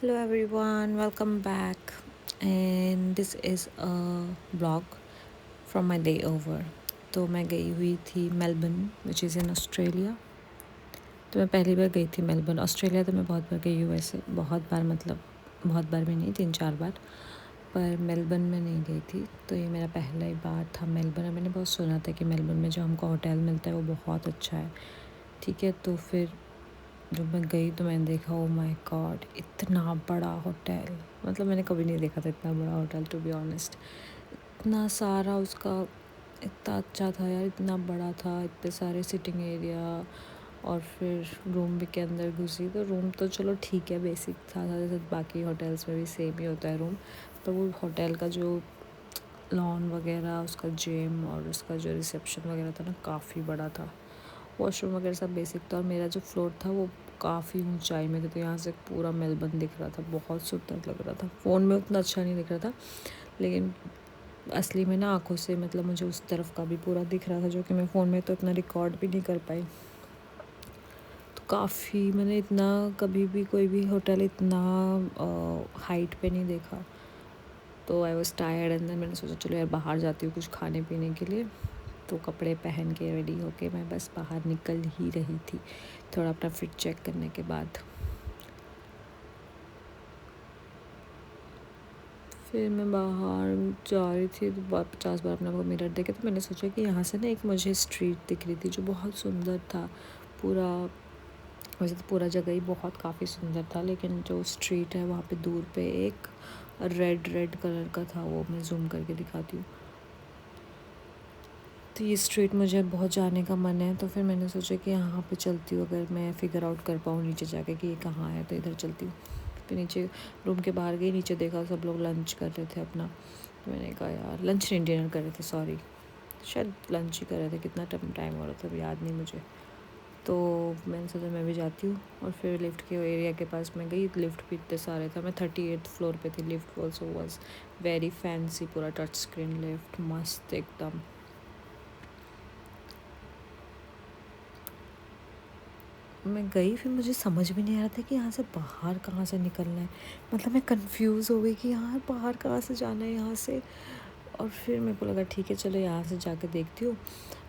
Hello everyone, welcome back. And this is a vlog from my day over. तो मैं गई हुई थी Melbourne which is in Australia. तो मैं पहली बार गई थी मेलबर्न। ऑस्ट्रेलिया तो मैं बहुत बार गई हूँ, वैसे बहुत बार, मतलब बहुत बार भी नहीं, 3-4 बार, पर मेलबर्न में नहीं गई थी। तो ये मेरा पहला ही बार था मेलबर्न। मैंने बहुत सुना था कि मेलबर्न में जो हमको होटल मिलता है वो बहुत अच्छा है। ठीक है, तो फिर जब मैं गई तो मैंने देखा, ओ माय गॉड, इतना बड़ा होटल। मतलब मैंने कभी नहीं देखा था इतना बड़ा होटल, टू बी ऑनेस्ट। इतना सारा उसका इतना अच्छा था यार, इतना बड़ा था, इतने सारे सिटिंग एरिया। और फिर रूम भी के अंदर घुसी तो रूम तो चलो ठीक है, बेसिक था जैसे बाकी होटल्स में भी सेम ही होता है रूम। पर वो होटल का जो लॉन वगैरह, उसका जिम और उसका जो रिसेप्शन वगैरह था ना, काफ़ी बड़ा था। वॉशरूम वगैरह सब बेसिक था। और मेरा जो फ्लोर था वो काफ़ी ऊंचाई में था, तो यहाँ से पूरा मेलबर्न दिख रहा था। बहुत सुंदर लग रहा था। फ़ोन में उतना अच्छा नहीं दिख रहा था, लेकिन असली में ना आँखों से, मतलब मुझे उस तरफ का भी पूरा दिख रहा था, जो कि मैं फ़ोन में तो इतना रिकॉर्ड भी नहीं कर पाई। तो काफ़ी, मैंने इतना कभी भी कोई भी होटल इतना हाइट पे नहीं देखा। तो I was tired and then मैंने सोचा चलो यार बाहर जाती हूँ कुछ खाने पीने के लिए। तो कपड़े पहन के रेडी होके मैं बस बाहर निकल ही रही थी, थोड़ा अपना फिट चेक करने के बाद। फिर मैं बाहर जा रही थी तो 50 बार अपना वो मिरर देखे, तो मैंने सोचा कि यहाँ से ना एक मुझे स्ट्रीट दिख रही थी जो बहुत सुंदर था। पूरा, वैसे तो पूरा जगह ही बहुत काफ़ी सुंदर था, लेकिन जो स्ट्रीट है वहाँ पे दूर पे एक रेड रेड कलर का था, वो मैं जूम करके दिखाती हूँ। तो ये स्ट्रीट मुझे बहुत जाने का मन है, तो फिर मैंने सोचा कि यहाँ पे चलती हूँ, अगर मैं फ़िगर आउट कर पाऊँ नीचे जाके कि ये कहाँ है, तो इधर चलती हूँ। फिर नीचे रूम के बाहर गई, नीचे देखा सब लोग लंच कर रहे थे अपना। तो मैंने कहा यार, लंच नहीं, डिनर कर रहे थे, सॉरी, शायद लंच ही कर रहे थे। कितना टाइम हो रहा था याद नहीं मुझे। तो मैंने सोचा मैं भी जाती हूँ, और फिर लिफ्ट के एरिया के पास मैं गई। लिफ्ट भी इतने सारे थे, मैं 38th फ्लोर पे थी। Lift also was very fancy, पूरा टच स्क्रीन लिफ्ट, मस्त एकदम। मैं गई, फिर मुझे समझ भी नहीं आ रहा था कि यहाँ से बाहर कहाँ से निकलना है। मतलब मैं कंफ्यूज हो गई कि यार बाहर कहाँ से जाना है यहाँ से। और फिर मेरे को लगा ठीक है चलो यहाँ से जाकर देखती हूँ।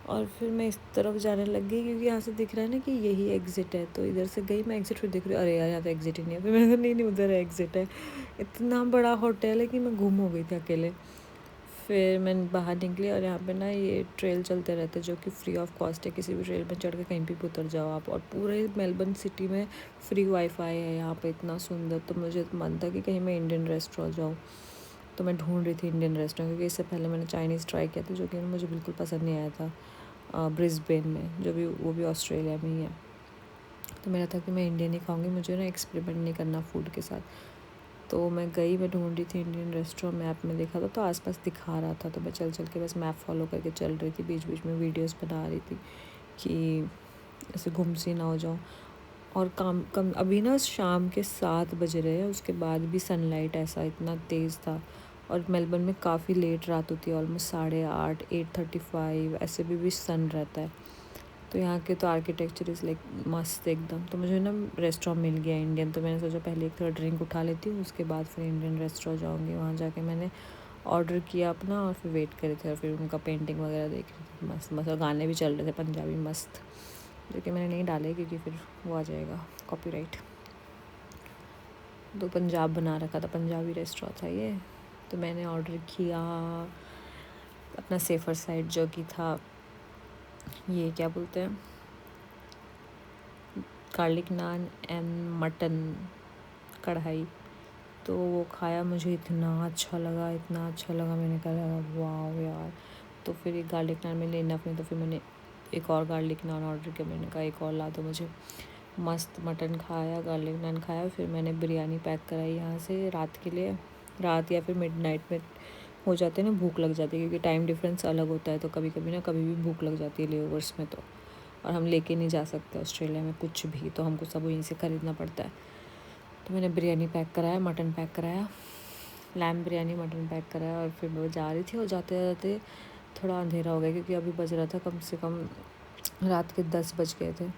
और फिर मैं इस तरफ जाने लग गई, क्योंकि यहाँ से दिख रहा है ना कि यही एग्ज़िट है। तो इधर से गई मैं एग्ज़िट, फिर देख रही हूँ अरे यार यहाँ तो एग्ज़िट ही नहीं है। फिर मैंने कहा नहीं नहीं, उधर एग्ज़िट है। इतना बड़ा होटल है कि मैं गुम हो गई थी अकेले। फिर मैं बाहर निकली, और यहाँ पे ना ये ट्रेल चलते रहते जो कि फ्री ऑफ कॉस्ट है। किसी भी ट्रेल में चढ़ के कहीं भी उतर जाओ आप, और पूरे मेलबर्न सिटी में फ्री वाईफाई है यहाँ पे, इतना सुंदर। तो मुझे मन था कि कहीं मैं इंडियन रेस्टोरेंट जाऊँ। तो मैं ढूंढ रही थी इंडियन रेस्टोरेंट, क्योंकि इससे पहले मैंने चाइनीज़ ट्राई किया था, जो कि मुझे बिल्कुल पसंद नहीं आया था ब्रिस्बेन में, जो भी वो भी ऑस्ट्रेलिया में ही है। तो मेरा था कि मैं इंडियन ही खाऊंगी, मुझे ना एक्सपेरिमेंट नहीं करना फूड के साथ। तो मैं गई, मैं ढूंढ रही थी इंडियन रेस्टोरेंट, मैप में देखा था तो आसपास दिखा रहा था। तो मैं चल चल के बस मैप फॉलो करके चल रही थी, बीच बीच में वीडियोस बना रही थी कि ऐसे गुम सी ना हो जाऊँ। और काम कम अभी ना शाम के 7 बज रहे हैं, उसके बाद भी सनलाइट ऐसा इतना तेज़ था। और मेलबर्न में काफ़ी लेट रात होती है, ऑलमोस्ट 8:30, 8:35 ऐसे भी सन रहता है। तो यहाँ के तो आर्किटेक्चर इज़ लाइक मस्त एकदम। तो मुझे ना रेस्टोरेंट मिल गया इंडियन, तो मैंने सोचा पहले एक थोड़ा ड्रिंक उठा लेती हूँ, उसके बाद फिर इंडियन रेस्टोरेंट जाऊँगी। वहाँ जाके मैंने ऑर्डर किया अपना, और फिर वेट करे थे, और फिर उनका पेंटिंग वगैरह देख रही थी, मस्त मस्त। और गाने भी चल रहे थे पंजाबी मस्त, जो कि मैंने नहीं डाले क्योंकि फिर वो आ जाएगा कॉपीराइट। तो पंजाब बना रखा था, पंजाबी रेस्टोरेंट था ये। तो मैंने ऑर्डर किया अपना सेफ़र साइड, जो कि था ये क्या बोलते हैं, गार्लिक नान एंड मटन कढ़ाई। तो वो खाया, मुझे इतना अच्छा लगा, इतना अच्छा लगा, मैंने कहा वाह यार। तो फिर एक गार्लिक नान में लेना अपने, तो फिर मैंने एक और गार्लिक नान ऑर्डर किया। मैंने कहा एक और ला दो मुझे। मस्त मटन खाया, गार्लिक नान खाया। फिर मैंने बिरयानी पैक कराई यहाँ से रात के लिए। रात या फिर मिडनाइट में हो जाते हैं ना, भूख लग जाती है, क्योंकि टाइम डिफरेंस अलग होता है। तो कभी कभी ना, कभी भी भूख लग जाती है लेओवर्स में। तो और हम लेके नहीं जा सकते ऑस्ट्रेलिया में कुछ भी, तो हमको सब वहीं से ख़रीदना पड़ता है। तो मैंने बिरयानी पैक कराया, मटन पैक कराया, लैम बिरयानी मटन पैक कराया। और फिर वो जा रही थी, और जाते जाते थोड़ा अंधेरा हो गया, क्योंकि अभी बज रहा था कम से कम रात के 10 बज गए थे।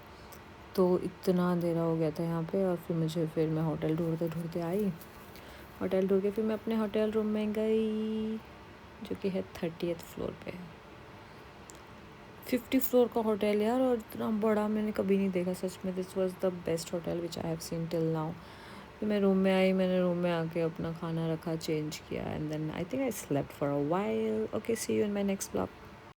तो इतना अंधेरा हो गया था यहाँ पे, और फिर मैं होटल ढूंढते ढूंढते आई। होटल ढूंढ के फिर मैं अपने होटल रूम में गई, जो कि है 30th फ्लोर पे। 50 फ्लोर का होटल यार, और इतना बड़ा मैंने कभी नहीं देखा सच में। This was the best hotel which I have seen till now. फिर मैं रूम में आई, मैंने रूम में आके अपना खाना रखा, चेंज किया, and then I think I slept for a while. Okay, see you in my next blog.